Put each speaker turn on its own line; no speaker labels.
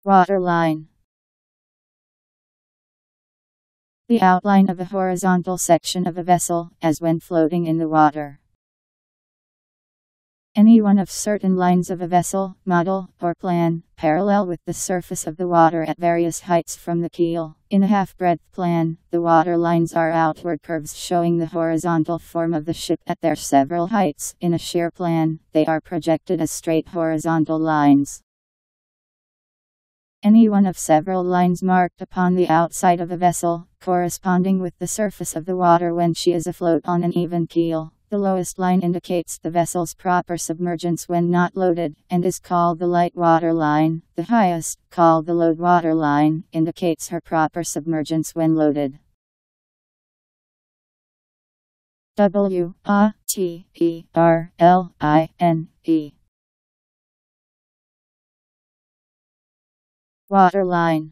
Waterline. The outline of a horizontal section of a vessel, as when floating in the water. Any one of certain lines of a vessel, model, or plan, parallel with the surface of the water at various heights from the keel. In a half-breadth plan, the water lines are outward curves showing the horizontal form of the ship at their several heights. In a shear plan, they are projected as straight horizontal lines. Any one of several lines marked upon the outside of a vessel, corresponding with the surface of the water when she is afloat on an even keel. The lowest line indicates the vessel's proper submergence when not loaded, and is called the light water line. The highest, called the load water line, indicates her proper submergence when loaded. Waterline.